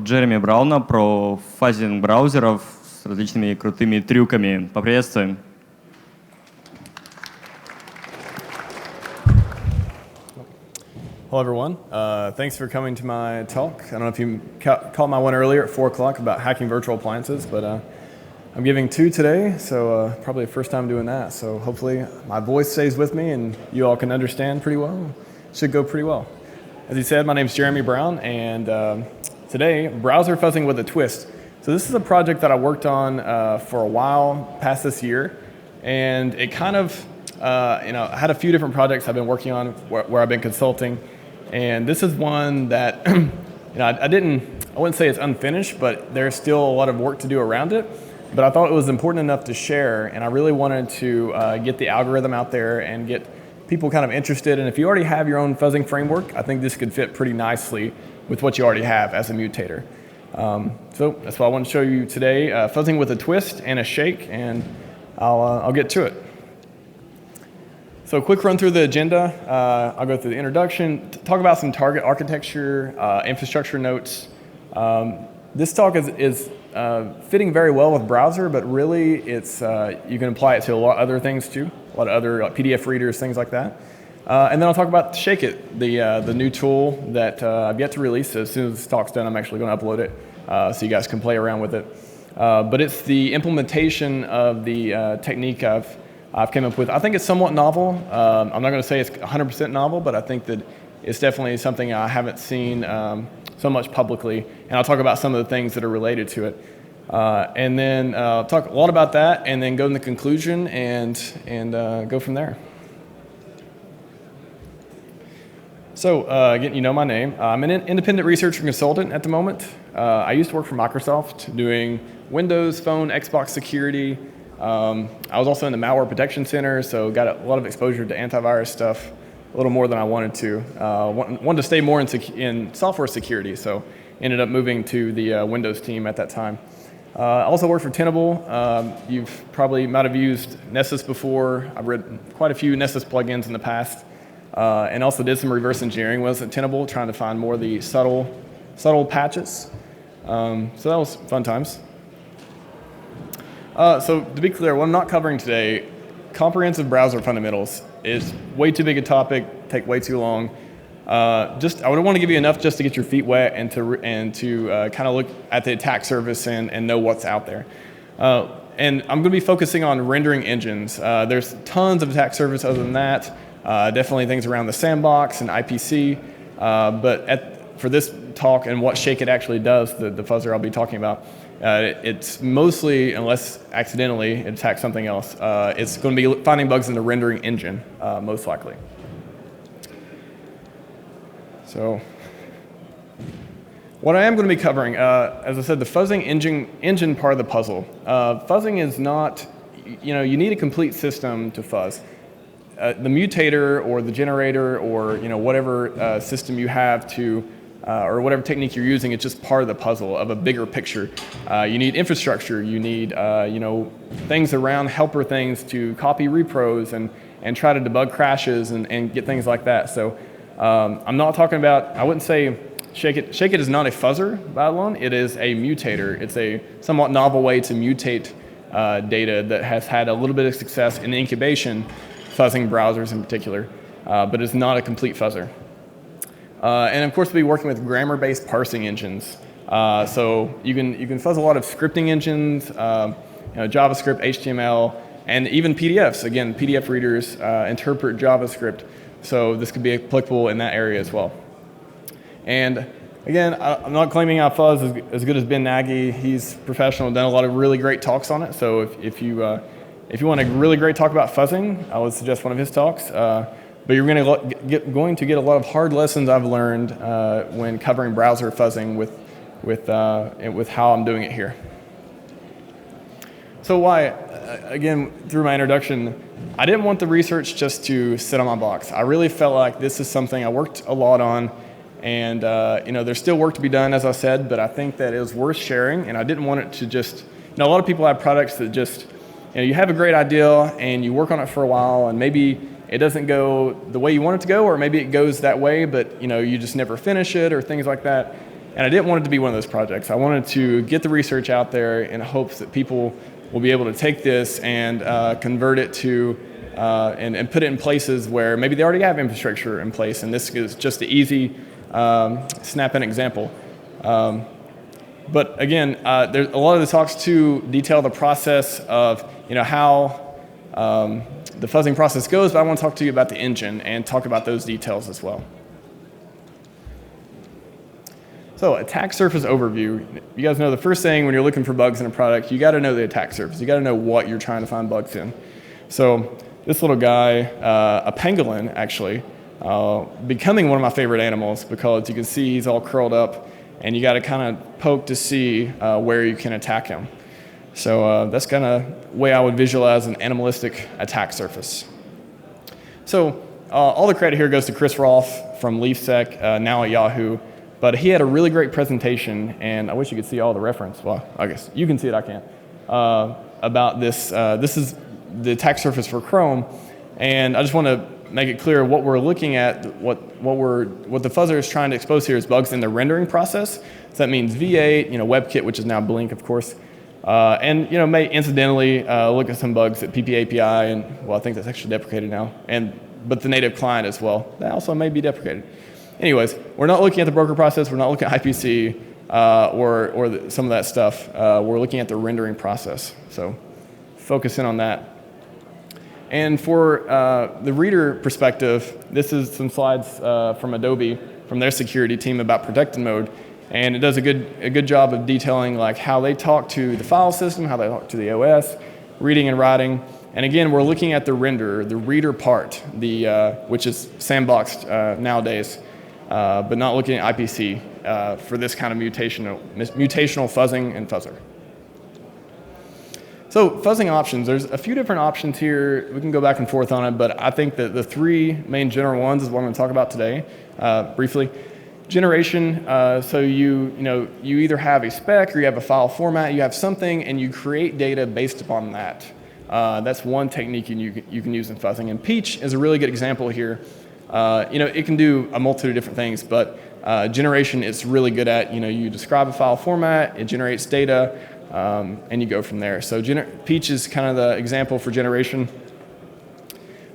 зовут Джереми Брауна, про фазинг браузеров с различными крутыми трюками. Поприветствуем. Hello, everyone. Thanks for coming to my talk. I don't know if you caught my one earlier at 4 o'clock about hacking virtual appliances, but I'm giving 2 today, so probably the first time doing that. So hopefully my voice stays with me and you all can understand pretty well. Should go pretty well. As he said, my name's Jeremy Brown, and today, browser fuzzing with a twist. So this is a project that I worked on for a while past this year, and it kind of, I had a few different projects I've been working on where I've been consulting. And this is one that, I wouldn't say it's unfinished, but there's still a lot of work to do around it. But I thought it was important enough to share, and I really wanted to get the algorithm out there and get people kind of interested. And if you already have your own fuzzing framework, I think this could fit pretty nicely with what you already have as a mutator. So that's what I want to show you today, fuzzing with a twist and a shake, and I'll get to it. So quick run through the agenda. I'll go through the introduction, talk about some target architecture, infrastructure notes. This talk is fitting very well with browser, but really it's you can apply it to a lot of other things too, a lot of other PDF readers, things like that. And then I'll talk about Shake It, the new tool that I've yet to release. So as soon as this talk's done, I'm actually going to upload it so you guys can play around with it. But it's the implementation of the technique I've came up with. I think it's somewhat novel. I'm not going to say it's 100% novel, but I think that it's definitely something I haven't seen so much publicly. And I'll talk about some of the things that are related to it. And then talk a lot about that, and then go in the conclusion and go from there. So again, you know my name. I'm an independent researcher consultant at the moment. I used to work for Microsoft doing Windows Phone, Xbox security. I was also in the malware protection center, so got a lot of exposure to antivirus stuff, a little more than I wanted to. Wanted to stay more in software security, so ended up moving to the Windows team at that time. I also worked for Tenable. You might have used Nessus before. I've read quite a few Nessus plugins in the past, and also did some reverse engineering when I was at Tenable, trying to find more of the subtle patches. So that was fun times. So to be clear, what I'm not covering today, comprehensive browser fundamentals, is way too big a topic, take way too long. I would want to give you enough just to get your feet wet and to kind of look at the attack surface and know what's out there. And I'm going to be focusing on rendering engines. There's tons of attack surface other than that. Definitely things around the sandbox and IPC. But for this talk and what Shake It actually does, the fuzzer I'll be talking about, it's mostly, unless accidentally it attacks something else, it's going to be finding bugs in the rendering engine, most likely. So what I am going to be covering, as I said, the fuzzing engine part of the puzzle. Fuzzing is not, you need a complete system to fuzz. The mutator or the generator or whatever system you have to or whatever technique you're using, it's just part of the puzzle of a bigger picture. You need infrastructure, you need things around helper things to copy repros and try to debug crashes and get things like that. So I'm not talking about, I wouldn't say Shake It. Shake It is not a fuzzer by alone, it is a mutator. It's a somewhat novel way to mutate data that has had a little bit of success in incubation, fuzzing browsers in particular, but it's not a complete fuzzer. And of course, we'll be working with grammar-based parsing engines. So you can fuzz a lot of scripting engines, JavaScript, HTML, and even PDFs. Again, PDF readers interpret JavaScript, so this could be applicable in that area as well. And again, I'm not claiming I fuzz as good as Ben Nagy. He's professional, done a lot of really great talks on it. So if you want a really great talk about fuzzing, I would suggest one of his talks. But you're going to get a lot of hard lessons I've learned when covering browser fuzzing with how I'm doing it here. So why? Again, through my introduction, I didn't want the research just to sit on my box. I really felt like this is something I worked a lot on, and there's still work to be done, as I said, but I think that it was worth sharing, and I didn't want it to just, a lot of people have products that just, you have a great idea and you work on it for a while, and maybe it doesn't go the way you want it to go, or maybe it goes that way, but you just never finish it, or things like that. And I didn't want it to be one of those projects. I wanted to get the research out there in hopes that people will be able to take this and convert it to and put it in places where maybe they already have infrastructure in place. And this is just the easy snap-in example. But again, there's a lot of the talks too detail the process of how the fuzzing process goes, but I want to talk to you about the engine and talk about those details as well. So attack surface overview. You guys know the first thing when you're looking for bugs in a product, you got to know the attack surface. You got to know what you're trying to find bugs in. So this little guy, a pangolin actually, becoming one of my favorite animals because you can see he's all curled up and you got to kind of poke to see where you can attack him. So that's kind of the way I would visualize an animalistic attack surface. So all the credit here goes to Chris Rolfe from LeafSec, now at Yahoo. But he had a really great presentation, and I wish you could see all the reference. Well, I guess you can see it, I can't. About this. This is the attack surface for Chrome, and I just want to make it clear what we're looking at. What the fuzzer is trying to expose here is bugs in the rendering process. So that means V8, WebKit, which is now Blink, of course, and may incidentally look at some bugs at PPAPI, and well, I think that's actually deprecated now, but the native client as well. That also may be deprecated. Anyways, we're not looking at the broker process. We're not looking at IPC or some of that stuff. We're looking at the rendering process. So focus in on that. And for the reader perspective, this is some slides from Adobe, from their security team about protected mode. And it does a good job of detailing like how they talk to the file system, how they talk to the OS, reading and writing. And again, we're looking at the renderer, the reader part, which is sandboxed nowadays. But not looking at IPC for this kind of mutational fuzzing and fuzzer. So fuzzing options, there's a few different options here. We can go back and forth on it, but I think that the three main general ones is what I'm going to talk about today, briefly. Generation, so you either have a spec or you have a file format, you have something, and you create data based upon that. That's one technique you can use in fuzzing. And Peach is a really good example here. It can do a multitude of different things, but generation it's really good at. You describe a file format, it generates data, and you go from there. So Peach is kind of the example for generation.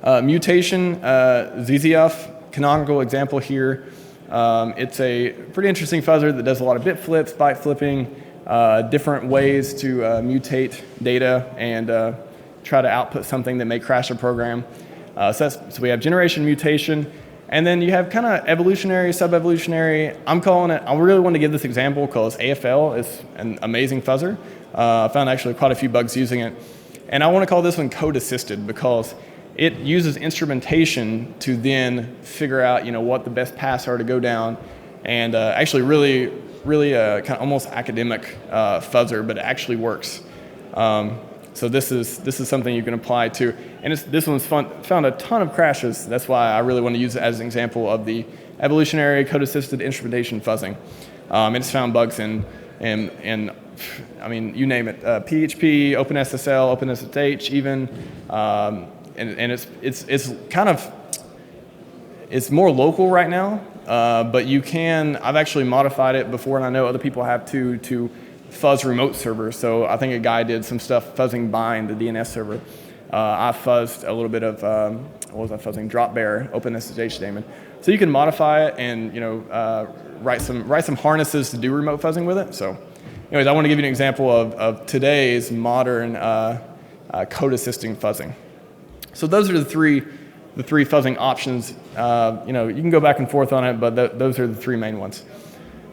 Mutation, ZZF, canonical example here. It's a pretty interesting fuzzer that does a lot of bit flips, byte flipping, different ways to mutate data and try to output something that may crash a program. So we have generation, mutation, and then you have kind of evolutionary, sub-evolutionary. I'm calling it, I really want to give this example because AFL is an amazing fuzzer. I found actually quite a few bugs using it. And I want to call this one code-assisted because it uses instrumentation to then figure out what the best paths are to go down, and actually really kind of almost academic fuzzer, but it actually works. So this is something you can apply to, and this one's found a ton of crashes. That's why I really want to use it as an example of the evolutionary code-assisted instrumentation fuzzing. It's found bugs in I mean, you name it, PHP, OpenSSL, OpenSSH, even, and it's kind of it's more local right now. But I've actually modified it before, and I know other people have to fuzz remote servers. So I think a guy did some stuff fuzzing bind the DNS server. I fuzzed a little bit of, what was I fuzzing? Dropbear, OpenSSH daemon. So you can modify it and write some harnesses to do remote fuzzing with it. So anyways, I want to give you an example of today's modern code assisting fuzzing. So those are the three fuzzing options. You can go back and forth on it, but those are the three main ones.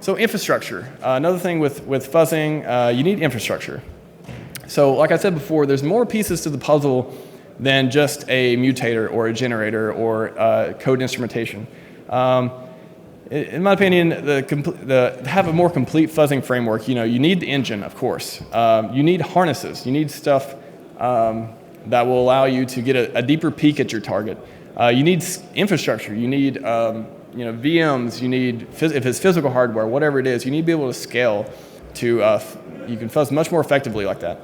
So infrastructure. Another thing with fuzzing, you need infrastructure. So like I said before, there's more pieces to the puzzle than just a mutator or a generator or code instrumentation. In my opinion, to have a more complete fuzzing framework, you need the engine, of course. You need harnesses. You need stuff that will allow you to get a deeper peek at your target. You need infrastructure. You need VMs. You need, if it's physical hardware, whatever it is, you need to be able to scale to, you can fuzz much more effectively like that.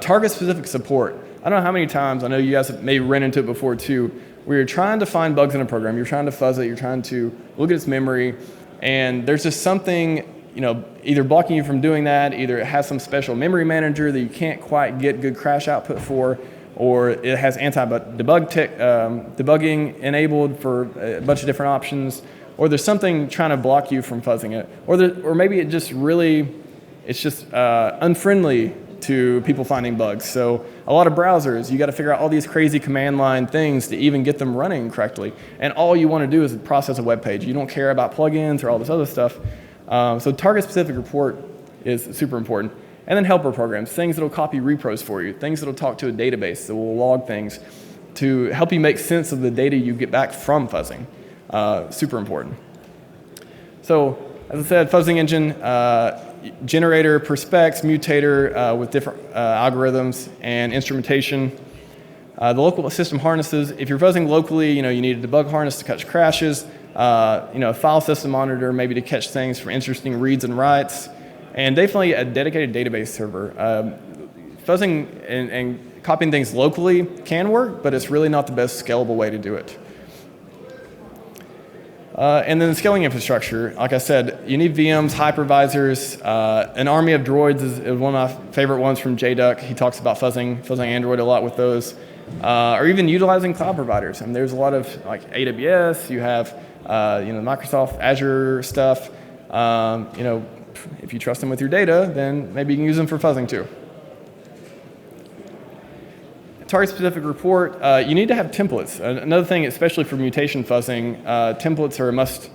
Target-specific support. I don't know how many times, I know you guys have maybe run into it before too, where you're trying to find bugs in a program, you're trying to fuzz it, you're trying to look at its memory, and there's just something either blocking you from doing that, either it has some special memory manager that you can't quite get good crash output for, or it has debugging enabled for a bunch of different options, or there's something trying to block you from fuzzing it, or maybe it's just unfriendly to people finding bugs. So a lot of browsers, you got to figure out all these crazy command line things to even get them running correctly. And all you want to do is process a web page. You don't care about plugins or all this other stuff. So target-specific report is super important. And then helper programs, things that will copy repros for you, things that will talk to a database that will log things to help you make sense of the data you get back from fuzzing. Super important. So as I said, fuzzing engine, generator per specs, mutator with different algorithms, and instrumentation. The local system harnesses, if you're fuzzing locally, you need a debug harness to catch crashes, a file system monitor maybe to catch things for interesting reads and writes, and definitely a dedicated database server. Fuzzing and copying things locally can work, but it's really not the best scalable way to do it. And then the scaling infrastructure, like I said, you need VMs, hypervisors. An army of droids is one of my favorite ones from JDuck. He talks about fuzzing Android a lot with those. Or even utilizing cloud providers. And there's a lot of like AWS, you have Microsoft Azure stuff. If you trust them with your data, then maybe you can use them for fuzzing too. Target-specific report, you need to have templates. Another thing, especially for mutation fuzzing, templates are a must.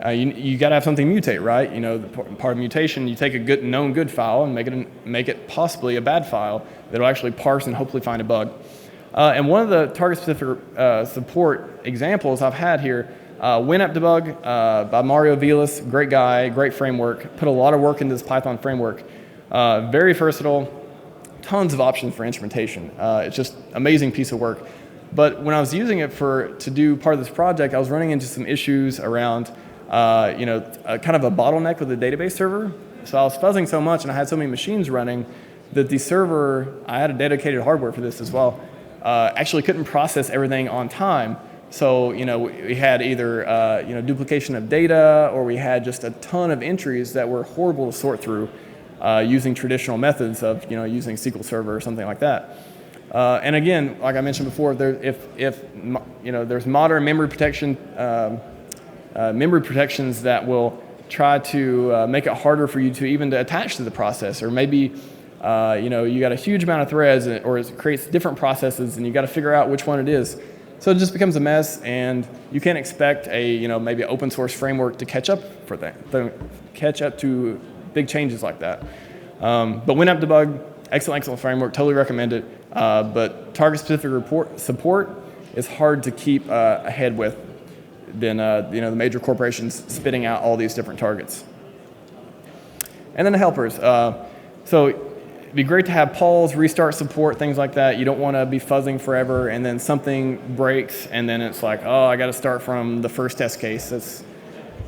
You got to have something mutate, right? The part of mutation, you take a known good file and make it possibly a bad file that'll actually parse and hopefully find a bug. And one of the target-specific support examples I've had here, WinApp Debug by Mario Vilas, great guy, great framework, put a lot of work into this Python framework. Very versatile. Tons of options for instrumentation. It's just amazing piece of work. But when I was using it to do part of this project, I was running into some issues around, kind of a bottleneck with the database server. So I was fuzzing so much and I had so many machines running that the server, I had a dedicated hardware for this as well, actually couldn't process everything on time. So, we had either, duplication of data, or we had just a ton of entries that were horrible to sort through. Using traditional methods of using SQL Server or something like that. And again, like I mentioned before, there's modern memory protections that will try to make it harder for you to even to attach to the process, or maybe you got a huge amount of threads, or it creates different processes, and you got to figure out which one it is. So it just becomes a mess, and you can't expect maybe an open source framework to catch up to big changes like that. But WinApp Debug, excellent framework, totally recommend it. But target-specific support is hard to keep ahead with than the major corporations spitting out all these different targets. And then the helpers. So it'd be great to have pause, restart support, things like that. You don't want to be fuzzing forever, and then something breaks, and then it's like, oh, I got to start from the first test case. That's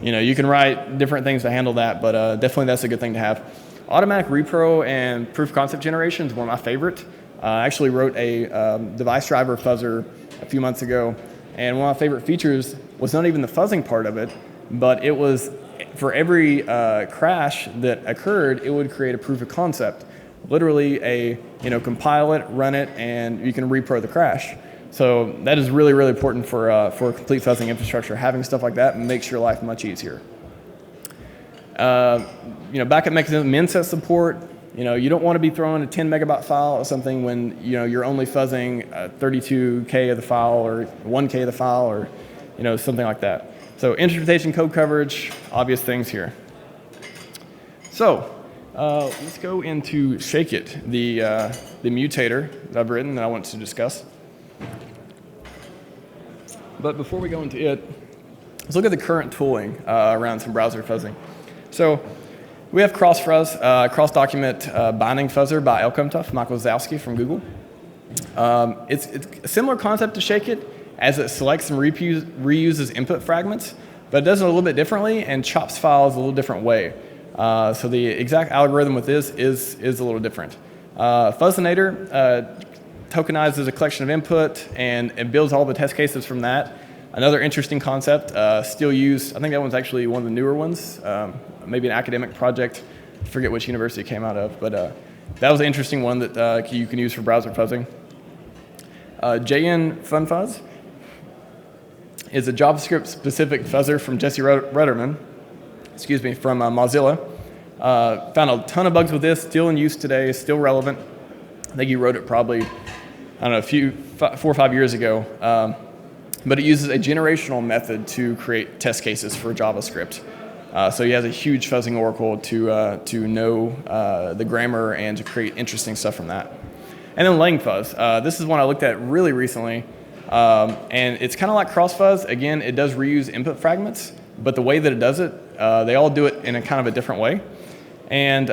you can write different things to handle that, but definitely that's a good thing to have. Automatic repro and proof of concept generation is one of my favorite. I actually wrote a device driver fuzzer a few months ago, and one of my favorite features was not even the fuzzing part of it, but it was for every crash that occurred, it would create a proof of concept. Literally compile it, run it, and you can repro the crash. So that is really, really important for a complete fuzzing infrastructure. Having stuff like that makes your life much easier. Backup mechanism, minset support. You don't want to be throwing a 10 megabyte file or something when you're only fuzzing 32K of the file, or 1K of the file, or something like that. So instrumentation, code coverage, obvious things here. So let's go into Shake It, the mutator that I've written that I want to discuss. But before we go into it, let's look at the current tooling around some browser fuzzing. So we have cross-fuzz, cross-document binding fuzzer by Elkomtuff, Michael Zowski from Google. It's a similar concept to Shake It, as it selects and reuses input fragments, but it does it a little bit differently and chops files a little different way. So the exact algorithm with this is a little different. Fuzzinator tokenizes a collection of input and builds all the test cases from that. Another interesting concept, still used, I think that one's actually one of the newer ones, maybe an academic project, I forget which university it came out of, but that was an interesting one that you can use for browser fuzzing. JN FunFuzz is a JavaScript-specific fuzzer from Jesse Rudderman, from Mozilla. Found a ton of bugs with this, still in use today, still relevant. I think he wrote it probably, I don't know, 4 or 5 years ago. But it uses a generational method to create test cases for JavaScript. So he has a huge fuzzing oracle to know the grammar and to create interesting stuff from that. And then LangFuzz. This is one I looked at really recently. And it's kind of like CrossFuzz. Again, it does reuse input fragments, but the way that it does it, they all do it in a kind of a different way. And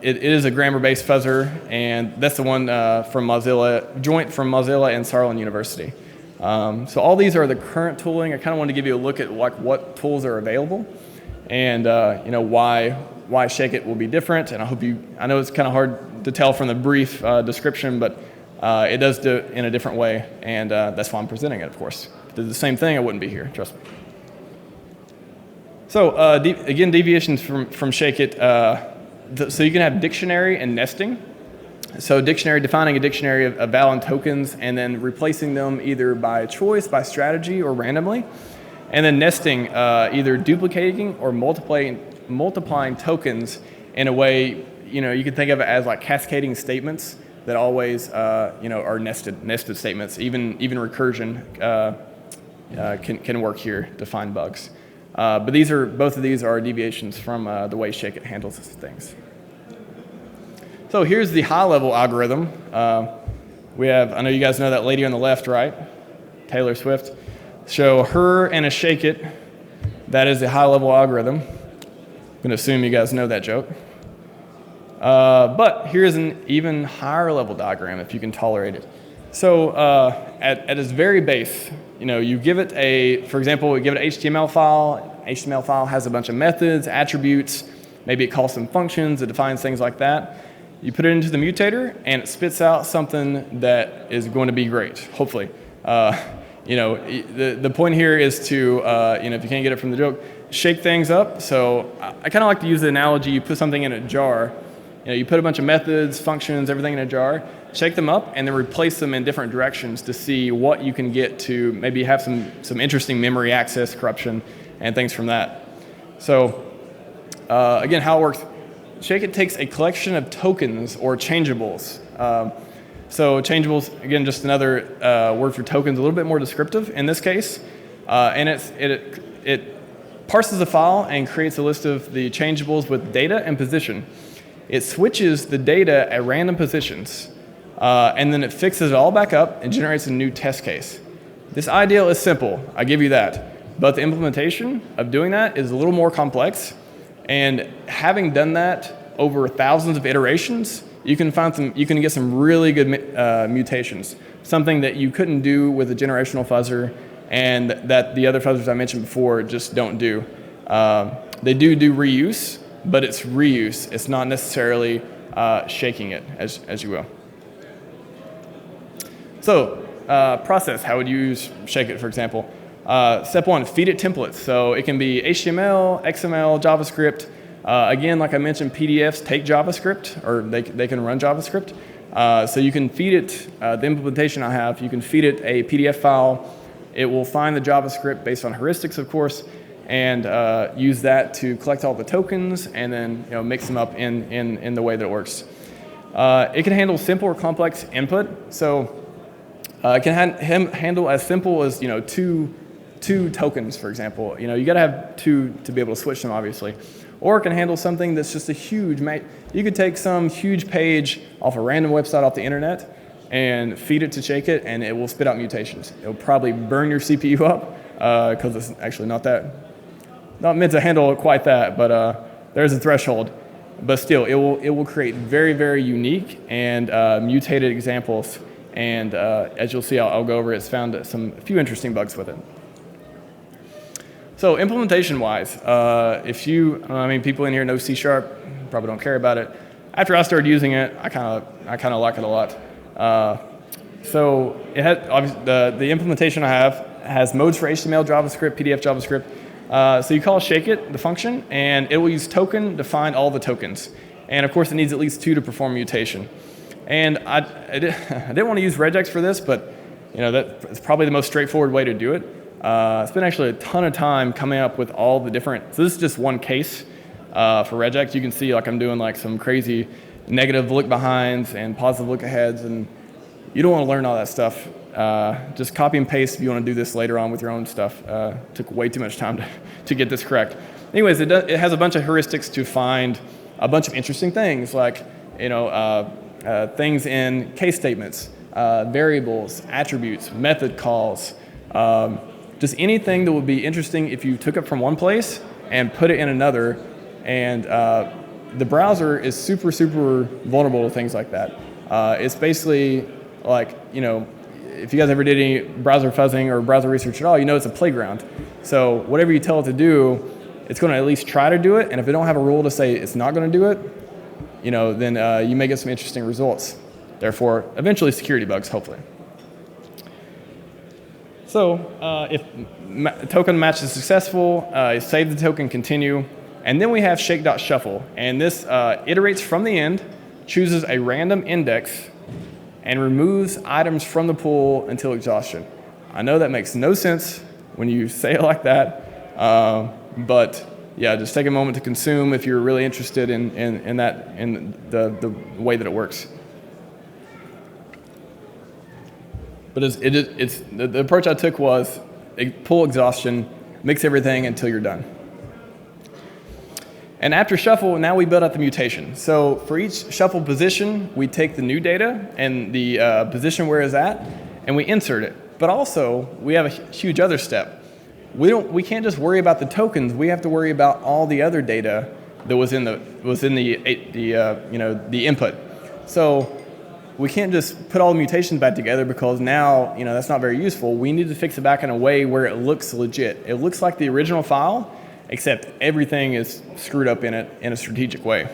it is a grammar-based fuzzer, and that's the one from Mozilla, joint from Mozilla and Saarland University. So all these are the current tooling. I kind of wanted to give you a look at like what tools are available, and why Shake-It will be different. And I know it's kind of hard to tell from the brief description, but it does do it in a different way, and that's why I'm presenting it, of course. If it did the same thing, I wouldn't be here, trust me. So again, deviations from Shake-It. So you can have dictionary and nesting. So dictionary, defining a dictionary of valid tokens and then replacing them either by choice, by strategy, or randomly. And then nesting, either duplicating or multiplying tokens in a way, you can think of it as like cascading statements that always, are nested statements. Even recursion can work here to find bugs. But both of these are deviations from the way Shake-It handles things. So here's the high-level algorithm. We have, I know you guys know that lady on the left, right? Taylor Swift. So her and a Shake-It, that is the high-level algorithm. I'm going to assume you guys know that joke. But here's an even higher level diagram if you can tolerate it. So at its very base, you give it for example, we give it an HTML file. HTML file has a bunch of methods, attributes, maybe it calls some functions, it defines things like that. You put it into the mutator and it spits out something that is going to be great, hopefully. The point here is to, if you can't get it from the joke, shake things up. So I kind of like to use the analogy, you put something in a jar. You put a bunch of methods, functions, everything in a jar, shake them up, and then replace them in different directions to see what you can get to maybe have some interesting memory access corruption and things from that. So again, how it works, Shake-It takes a collection of tokens or changeables. So changeables, again, just another word for tokens, a little bit more descriptive in this case. And it parses the file and creates a list of the changeables with data and position. It switches the data at random positions, and then it fixes it all back up and generates a new test case. This ideal is simple, I give you that, but the implementation of doing that is a little more complex, and having done that over thousands of iterations, you can get some really good mutations, something that you couldn't do with a generational fuzzer and that the other fuzzers I mentioned before just don't do. They do reuse, but it's reuse. It's not necessarily shaking it, as you will. So process, how would you use Shake-It, for example? Step one, feed it templates. So it can be HTML, XML, JavaScript. Again, like I mentioned, PDFs take JavaScript, or they can run JavaScript. So you can feed it, the implementation I have, you can feed it a PDF file. It will find the JavaScript based on heuristics, of course, and use that to collect all the tokens and then mix them up in the way that it works. It can handle simple or complex input. So it can handle as simple as two tokens, for example. You got to have two to be able to switch them, obviously. Or it can handle something that's just a huge. You could take some huge page off a random website off the internet and feed it to Shake-It, and it will spit out mutations. It'll probably burn your CPU up because it's actually not meant to handle quite that, but there's a threshold. But still, it will create very, very unique and mutated examples. And as you'll see, I'll go over it. It's found a few interesting bugs with it. So implementation-wise, people in here know C#, probably don't care about it. After I started using it, I kind of like it a lot. So it had obviously the implementation I have has modes for HTML, JavaScript, PDF, JavaScript. So you call shake it, the function, and it will use token to find all the tokens. And of course, it needs at least 2 to perform mutation. And I didn't want to use regex for this, but that's probably the most straightforward way to do it. Spent actually a ton of time coming up with all the different. So this is just one case for regex. You can see like I'm doing like some crazy negative look behinds and positive look aheads, and you don't want to learn all that stuff. Just copy and paste if you want to do this later on with your own stuff. Took way too much time to get this correct. Anyways, it has a bunch of heuristics to find a bunch of interesting things, like things in case statements, variables, attributes, method calls, just anything that would be interesting if you took it from one place and put it in another. And the browser is super, super vulnerable to things like that. It's basically like, if you guys ever did any browser fuzzing or browser research at all, it's a playground. So whatever you tell it to do, it's going to at least try to do it. And if they don't have a rule to say it's not going to do it, then you may get some interesting results. Therefore, eventually security bugs, hopefully. So if token match is successful, save the token, continue. And then we have shake.shuffle. And this iterates from the end, chooses a random index, and removes items from the pool until exhaustion. I know that makes no sense when you say it like that, but yeah, just take a moment to consume if you're really interested in the way that it works. But the approach I took was pull exhaustion, mix everything until you're done. And after shuffle, now we build out the mutation. So for each shuffle position, we take the new data and the position where it's at, and we insert it. But also, we have a huge other step. We can't just worry about the tokens. We have to worry about all the other data that was in the input. So we can't just put all the mutations back together, because now that's not very useful. We need to fix it back in a way where it looks legit. It looks like the original file, except everything is screwed up in it in a strategic way.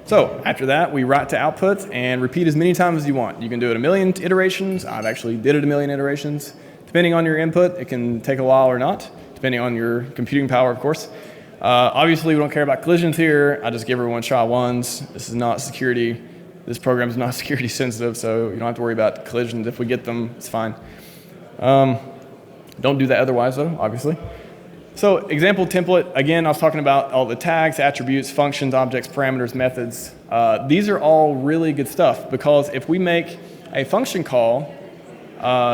So after that, we write to output and repeat as many times as you want. You can do it 1,000,000 iterations. I've actually did it 1,000,000 iterations. Depending on your input, it can take a while or not, depending on your computing power, of course. Obviously, we don't care about collisions here. I just give everyone SHA-1s. This is not security. This program is not security sensitive, so you don't have to worry about collisions. If we get them, it's fine. Don't do that otherwise, though, obviously. So example template, again, I was talking about all the tags, attributes, functions, objects, parameters, methods. These are all really good stuff, because if we make a function call,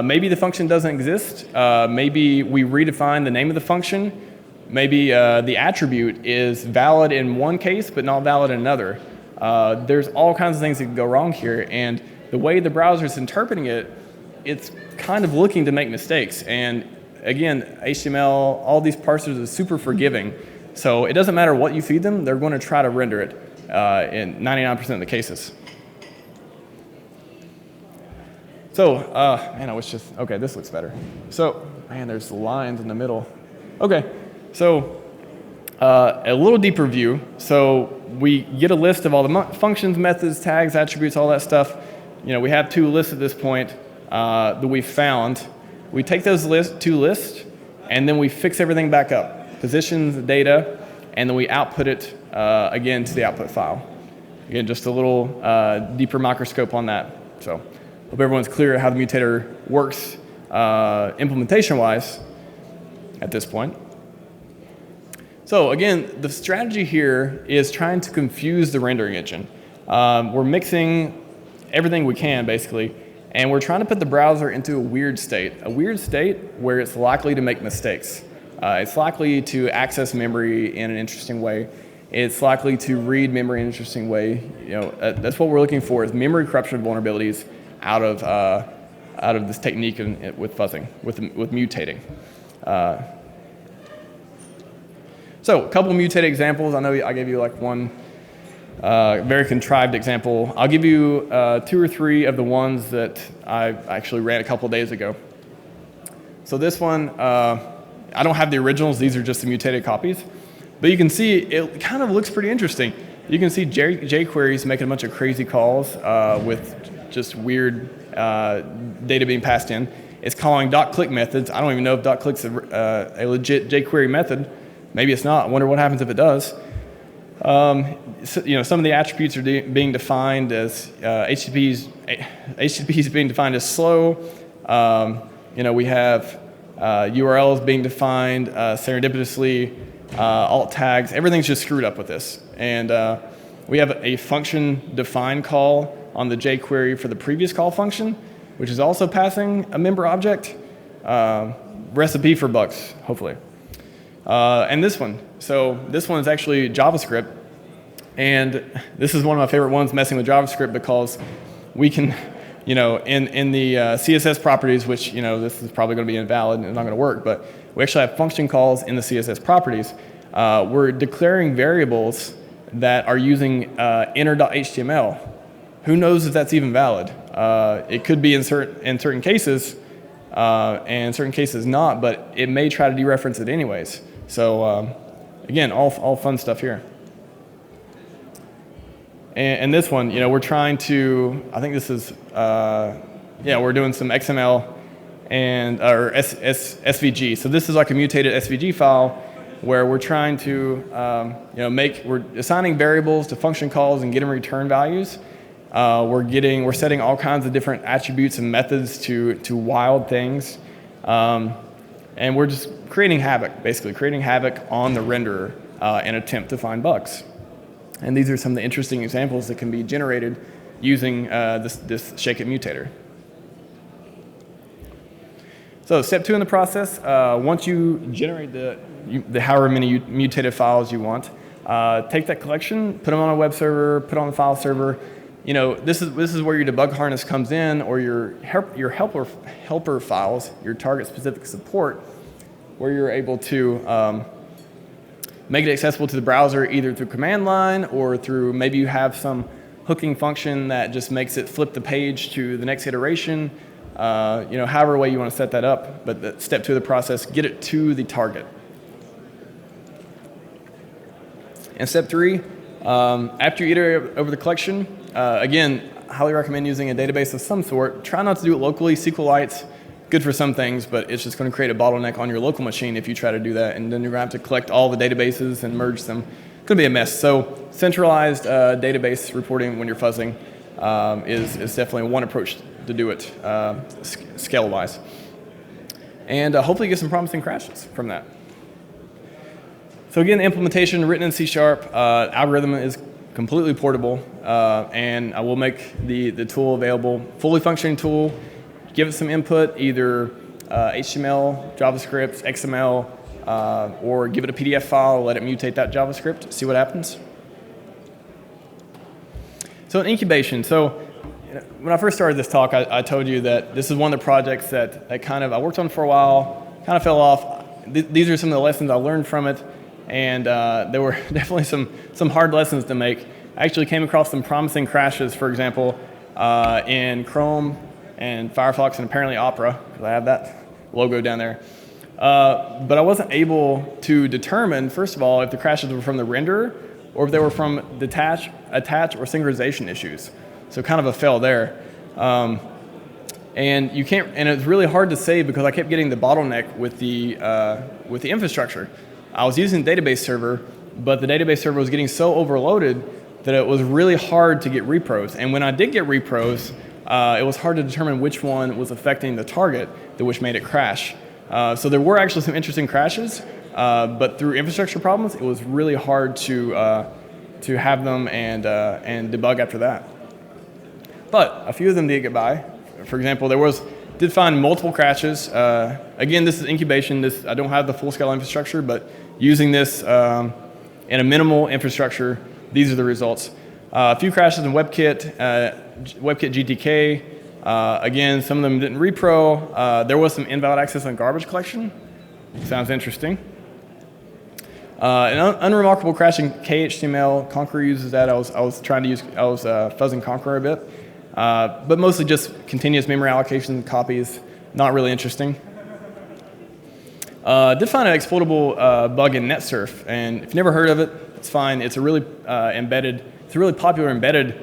maybe the function doesn't exist. Maybe we redefine the name of the function. Maybe the attribute is valid in one case, but not valid in another. There's all kinds of things that can go wrong here. And the way the browser is interpreting it, it's kind of looking to make mistakes. And again, HTML, all these parsers are super forgiving. So it doesn't matter what you feed them, they're going to try to render it in 99% of the cases. So, man, I wish okay, this looks better. So, man, there's lines in the middle. Okay, so a little deeper view. So we get a list of all the functions, methods, tags, attributes, all that stuff. We have 2 lists at this point that we found. We take those two lists, and then we fix everything back up. Positions, data, and then we output it again to the output file. Again, just a little deeper microscope on that. So hope everyone's clear how the mutator works implementation-wise at this point. So again, the strategy here is trying to confuse the rendering engine. We're mixing everything we can, basically. And we're trying to put the browser into a weird state where it's likely to make mistakes. It's likely to access memory in an interesting way. It's likely to read memory in an interesting way. That's what we're looking for, is memory corruption vulnerabilities out of this technique with fuzzing, with mutating. So a couple mutated examples. I know I gave you like one very contrived example. I'll give you 2 or 3 of the ones that I actually ran a couple days ago. So this one, I don't have the originals. These are just the mutated copies. But you can see it kind of looks pretty interesting. You can see jQuery's making a bunch of crazy calls with just weird data being passed in. It's calling .click methods. I don't even know if .click's a legit jQuery method. Maybe it's not. I wonder what happens if it does. So, some of the attributes are being defined as HTTP is being defined as slow. We have URLs being defined serendipitously, alt tags. Everything's just screwed up with this. And we have a function define call on the jQuery for the previous call function, which is also passing a member object. Recipe for bugs, hopefully. And this one. So this one is actually JavaScript. And this is one of my favorite ones, messing with JavaScript, because we can, in the CSS properties, which, this is probably going to be invalid and it's not going to work, but we actually have function calls in the CSS properties. We're declaring variables that are using inner.html. Who knows if that's even valid? It could be in certain cases, and certain cases not, but it may try to dereference it anyways. So again, all fun stuff here. And this one, we're trying to, I think this is, we're doing some XML or SVG. So this is like a mutated SVG file where we're trying to, we're assigning variables to function calls and getting return values. We're setting all kinds of different attributes and methods to wild things. And we're just creating havoc, basically creating havoc on the renderer in an attempt to find bugs. And these are some of the interesting examples that can be generated using this Shake It mutator. So step 2 in the process, once you generate the however many mutated files you want, take that collection, put them on a web server, put it on the file server. This is where your debug harness comes in, or your helper files, your target specific support, where you're able to make it accessible to the browser either through command line or through, maybe you have some hooking function that just makes it flip the page to the next iteration. However way you want to set that up, but step 2 of the process, get it to the target. And step 3, after you iterate over the collection, again, highly recommend using a database of some sort. Try not to do it locally. SQLite's good for some things, but it's just going to create a bottleneck on your local machine if you try to do that, and then you're going to have to collect all the databases and merge them. It's going to be a mess. So centralized database reporting when you're fuzzing is definitely one approach to do it scale-wise. And hopefully get some promising crashes from that. So again, the implementation written in C#, algorithm is completely portable, and I will make the tool available, fully functioning tool. Give it some input, either HTML, JavaScript, XML, or give it a PDF file, let it mutate that JavaScript, see what happens. So in incubation, so when I first started this talk, I told you that this is one of the projects that I worked on for a while, kind of fell off. These are some of the lessons I learned from it, and there were definitely some hard lessons to make. I actually came across some promising crashes, for example, in Chrome and Firefox and apparently Opera, because I have that logo down there. But I wasn't able to determine, first of all, if the crashes were from the renderer or if they were from attach, or synchronization issues. So kind of a fail there. And you can't, and it's really hard to say because I kept getting the bottleneck with the infrastructure. I was using the database server, but the database server was getting so overloaded that it was really hard to get repros. And when I did get repros, it was hard to determine which one was affecting the target, which made it crash. So there were actually some interesting crashes, but through infrastructure problems, it was really hard to have them and debug after that. But a few of them did get by. For example, did find multiple crashes. Again, this is incubation. I don't have the full-scale infrastructure, but using this in a minimal infrastructure, these are the results. A few crashes in WebKit, WebKit GTK. Again, some of them didn't repro. There was some invalid access on garbage collection. Sounds interesting. An unremarkable crash in KHTML. Conqueror uses that. I was fuzzing Conqueror a bit. But mostly just continuous memory allocation copies. Not really interesting. Did find an exploitable bug in NetSurf, and if you've never heard of it, it's fine. It's a really popular embedded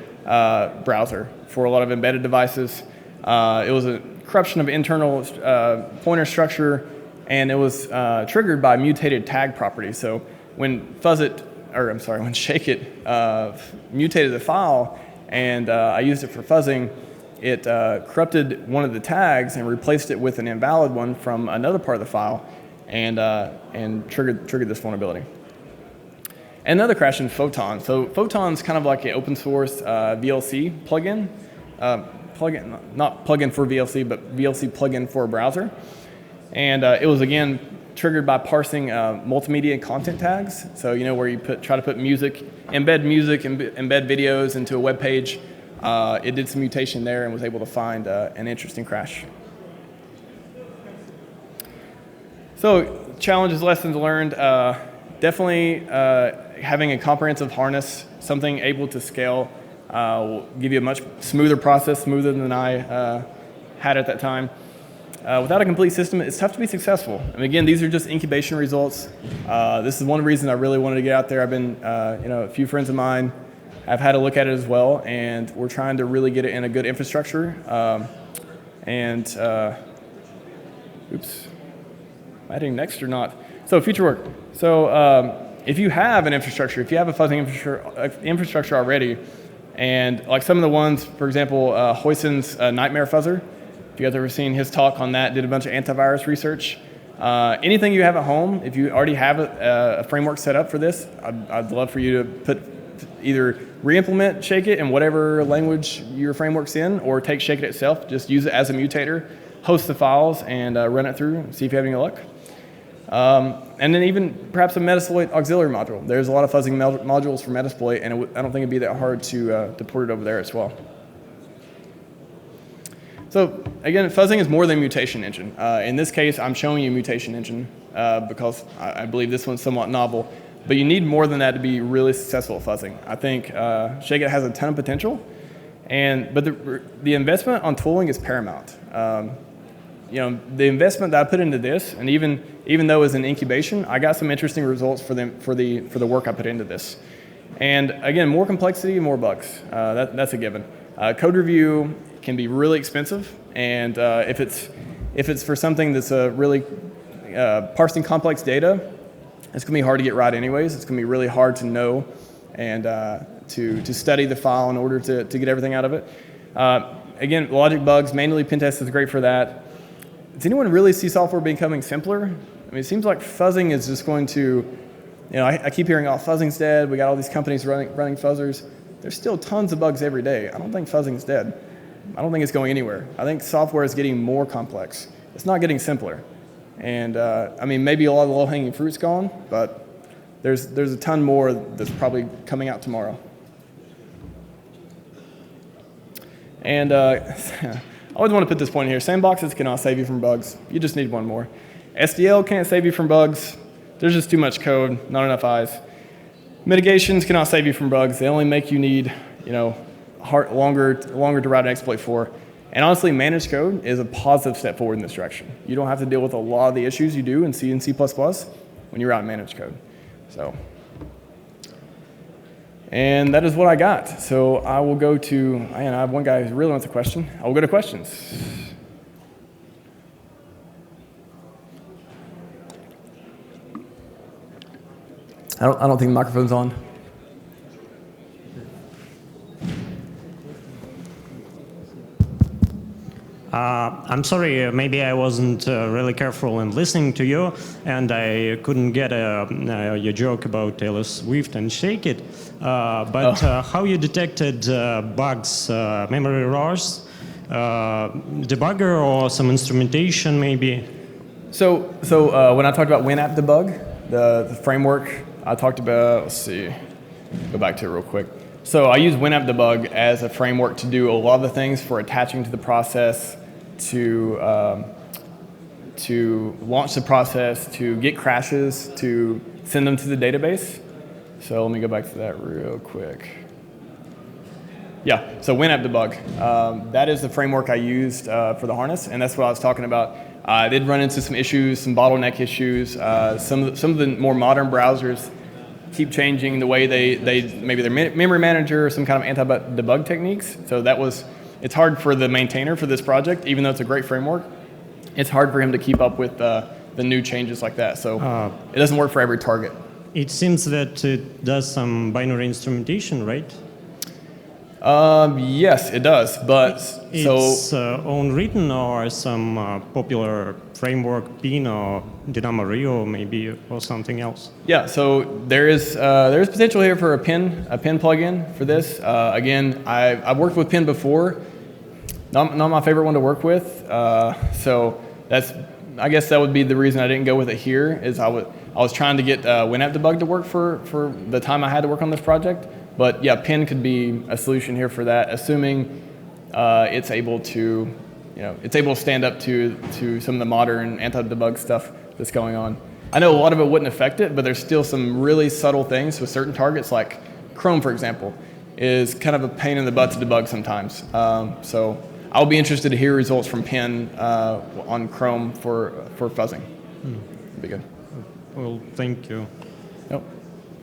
browser for a lot of embedded devices. It was a corruption of internal pointer structure, and it was triggered by mutated tag property. So when when ShakeIt mutated the file, and I used it for fuzzing, it corrupted one of the tags and replaced it with an invalid one from another part of the file, and triggered this vulnerability. And another crash in Photon. So Photon's kind of like an open source VLC plugin. Not plugin for VLC, but VLC plugin for a browser. And it was, again, triggered by parsing multimedia content tags. So, where you try to put music, embed videos into a web page. It did some mutation there and was able to find an interesting crash. So, challenges, lessons learned. Definitely having a comprehensive harness, something able to scale, will give you a much smoother process, smoother than I had at that time. Without a complete system, it's tough to be successful. And again, these are just incubation results. This is one reason I really wanted to get out there. I've been, a few friends of mine have had a look at it as well, and we're trying to really get it in a good infrastructure. Oops, am I heading next or not? So future work. So if you have an infrastructure, if you have a fuzzing infrastructure already, and like some of the ones, for example, Hoysen's Nightmare Fuzzer, if you guys ever seen his talk on that, did a bunch of antivirus research. Anything you have at home, if you already have a framework set up for this, I'd love for you to either re-implement ShakeIt in whatever language your framework's in, or take ShakeIt itself, just use it as a mutator, host the files, and run it through, and see if you have any luck. And then even perhaps a Metasploit auxiliary module. There's a lot of fuzzing modules for Metasploit, and I don't think it'd be that hard to port it over there as well. So again, fuzzing is more than mutation engine. In this case, I'm showing you mutation engine because I believe this one's somewhat novel. But you need more than that to be really successful at fuzzing. I think ShakeIt has a ton of potential, but the investment on tooling is paramount. The investment that I put into this, and even though it's an incubation, I got some interesting results for the work I put into this. And again, more complexity, more bugs. That's a given. Code review can be really expensive, and if it's for something that's really parsing complex data, it's going to be hard to get right anyways. It's going to be really hard to know and to study the file in order to get everything out of it. Again, logic bugs, manually pen test is great for that. Does anyone really see software becoming simpler? I mean, it seems like fuzzing is just going to, I keep hearing, fuzzing's dead. We got all these companies running fuzzers. There's still tons of bugs every day. I don't think fuzzing's dead. I don't think it's going anywhere. I think software is getting more complex. It's not getting simpler. And maybe a lot of the low-hanging fruit's gone, but there's a ton more that's probably coming out tomorrow. And I always want to put this point here. Sandboxes cannot save you from bugs. You just need one more. SDL can't save you from bugs. There's just too much code, not enough eyes. Mitigations cannot save you from bugs. They only make you need, longer to write an exploit for. And honestly, managed code is a positive step forward in this direction. You don't have to deal with a lot of the issues you do in C and C++ when you write managed code. And that is what I got. So I will go to, I have one guy who really wants a question. I will go to questions. I don't think the microphone's on. I'm sorry, maybe I wasn't really careful in listening to you, and I couldn't get your joke about Taylor Swift and ShakeIt. How you detected bugs, memory errors, debugger, or some instrumentation maybe? So when I talked about WinApp debug, the framework I talked about, let's see, go back to it real quick. So I use WinApp debug as a framework to do a lot of the things for attaching to the process, to launch the process, to get crashes, to send them to the database. So let me go back to that real quick. Yeah, so WinApp debug. That is the framework I used for the harness, and that's what I was talking about. I did run into some issues, some bottleneck issues. Some of the more modern browsers keep changing the way they maybe their memory manager or some kind of anti-debug techniques. So that was it's hard for the maintainer for this project, even though it's a great framework, it's hard for him to keep up with the new changes like that. So it doesn't work for every target. It seems that it does some binary instrumentation, right? Yes, it does, but It's own written or some popular framework, Pin or Dynamo Rio maybe, or something else? yeah, so there's potential here for a pin plugin for this. Again, I've worked with pin before. Not my favorite one to work with. So I guess that would be the reason I didn't go with it here. Is I was trying to get WinApp debug to work for the time I had to work on this project. But yeah, pin could be a solution here for that, assuming it's able to stand up to some of the modern anti-debug stuff that's going on. I know a lot of it wouldn't affect it, but there's still some really subtle things with certain targets, like Chrome, for example, is kind of a pain in the butt to debug sometimes. So I'll be interested to hear results from pin on Chrome for fuzzing. That'd be good. Well, thank you. Nope.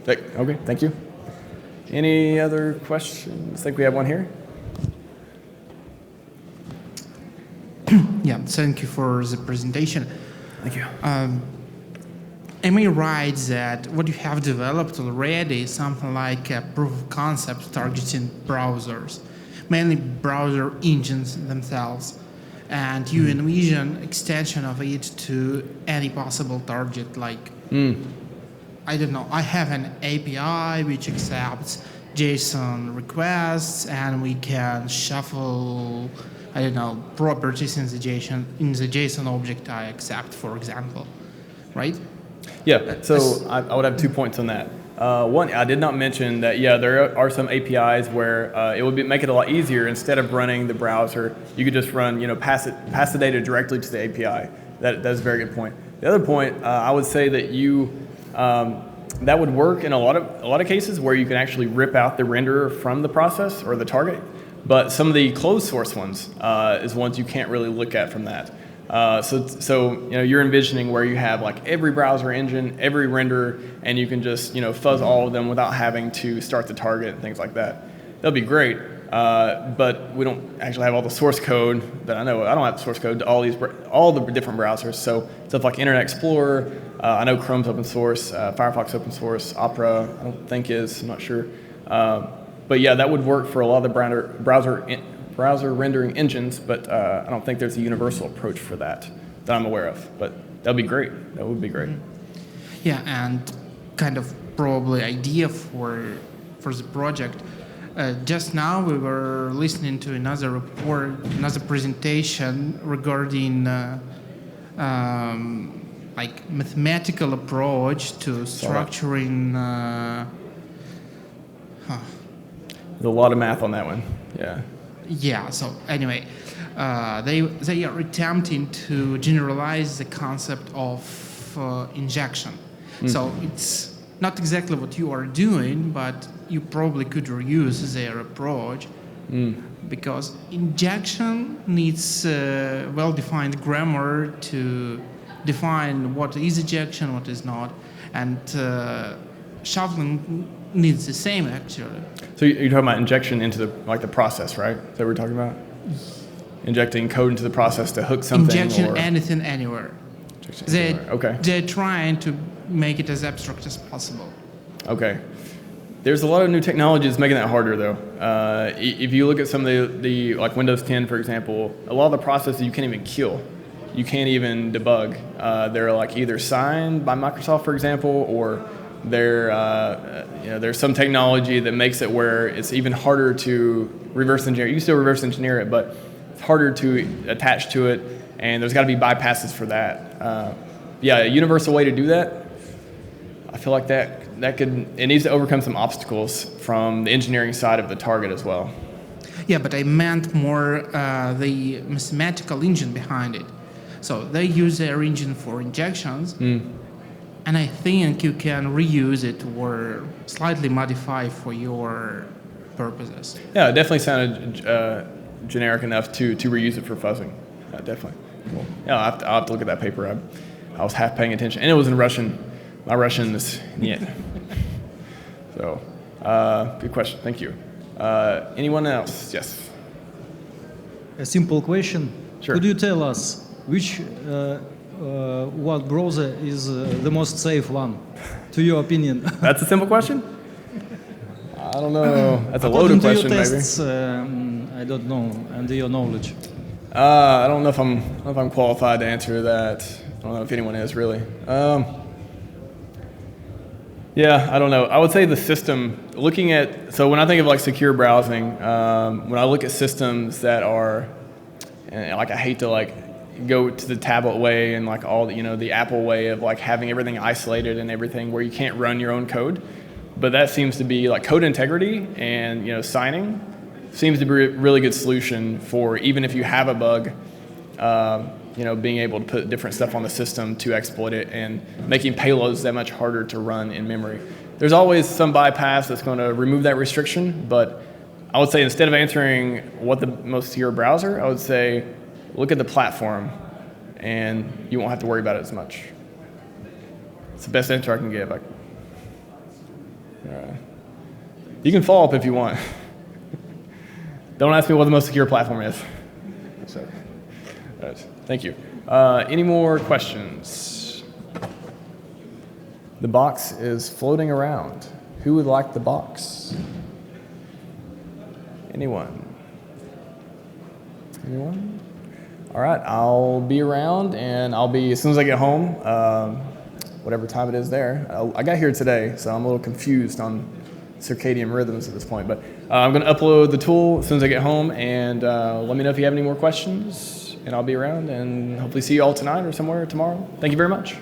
Okay, thank you. Any other questions? I think we have one here. Yeah, thank you for the presentation. Thank you. Am I right that what you have developed already is something like a proof of concept targeting browsers, mainly browser engines themselves, and you envision extension of it to any possible target, like I don't know, I have an API which accepts JSON requests, and we can shuffle, I don't know, properties in the JSON object I accept, for example, right? Yeah, so I would have 2 points on that. One, I did not mention that, yeah, there are some APIs where it would make it a lot easier. Instead of running the browser, you could just run, pass the data directly to the API. That's a very good point. The other point, I would say that that would work in a lot of cases where you can actually rip out the renderer from the process or the target. But some of the closed source ones is ones you can't really look at from that. So you're envisioning where you have like every browser engine, every renderer, and you can just fuzz all of them without having to start the target and things like that. That'll be great. But we don't actually have all the source code that I know. I don't have the source code to all the different browsers. So stuff like Internet Explorer, I know Chrome's open source, Firefox open source, Opera I don't think is, I'm not sure. But yeah, that would work for a lot of the browser rendering engines, but I don't think there's a universal approach for that I'm aware of. But that'd be great. That would be great. Yeah, and kind of probably idea for the project. Just now we were listening to another report, another presentation regarding like mathematical approach to structuring. There's a lot of math on that one. Yeah. Yeah. So anyway, they are attempting to generalize the concept of injection. So it's not exactly what you are doing, but you probably could reuse their approach because injection needs well-defined grammar to define what is ejection, what is not, and shuffling needs the same actually. So you're talking about injection into the process, right? Is that what we're talking about? Injecting code into the process to hook something. Injection anything anywhere. Okay. They're trying to make it as abstract as possible. Okay. There's a lot of new technologies making that harder, though. If you look at some of the like Windows 10, for example, a lot of the processes you can't even kill. You can't even debug. They're like either signed by Microsoft, for example, or there's some technology that makes it where it's even harder to reverse engineer. You can still reverse engineer it, but it's harder to attach to it, and there's got to be bypasses for that. A universal way to do that, I feel like it needs to overcome some obstacles from the engineering side of the target as well. Yeah, but I meant more the mathematical engine behind it. So they use their engine for injections, and I think you can reuse it or slightly modify for your purposes. Yeah, it definitely sounded generic enough to reuse it for fuzzing. Definitely. Cool. Yeah, I'll have to look at that paper. I was half paying attention, and it was in Russian. My Russian is niet. So, good question. Thank you. Anyone else? Yes. a simple question. Sure. Could you tell us which what browser is the most safe one, to your opinion? That's a simple question? I don't know. That's a According loaded to your question, maybe. tests, I don't know, and your knowledge. I don't know if I'm qualified to answer that. I don't know if anyone is really. Yeah, I don't know. I would say the system. So when I think of like secure browsing, when I look at systems that are, like I hate to like go to the tablet way and like all the Apple way of like having everything isolated and everything where you can't run your own code, but that seems to be like code integrity and signing seems to be a really good solution for even if you have a bug, being able to put different stuff on the system to exploit it and making payloads that much harder to run in memory. There's always some bypass that's going to remove that restriction, but I would say instead of answering what the most secure browser, I would say look at the platform and you won't have to worry about it as much. It's the best answer I can give. All right. You can follow up if you want. Don't ask me what the most secure platform is. So, all right. Thank you. Any more questions? The box is floating around. Who would like the box? Anyone? Anyone? All right, I'll be around, and I'll be, as soon as I get home, whatever time it is there. I got here today, so I'm a little confused on circadian rhythms at this point, but I'm going to upload the tool as soon as I get home, and let me know if you have any more questions, and I'll be around, and hopefully see you all tonight or somewhere tomorrow. Thank you very much.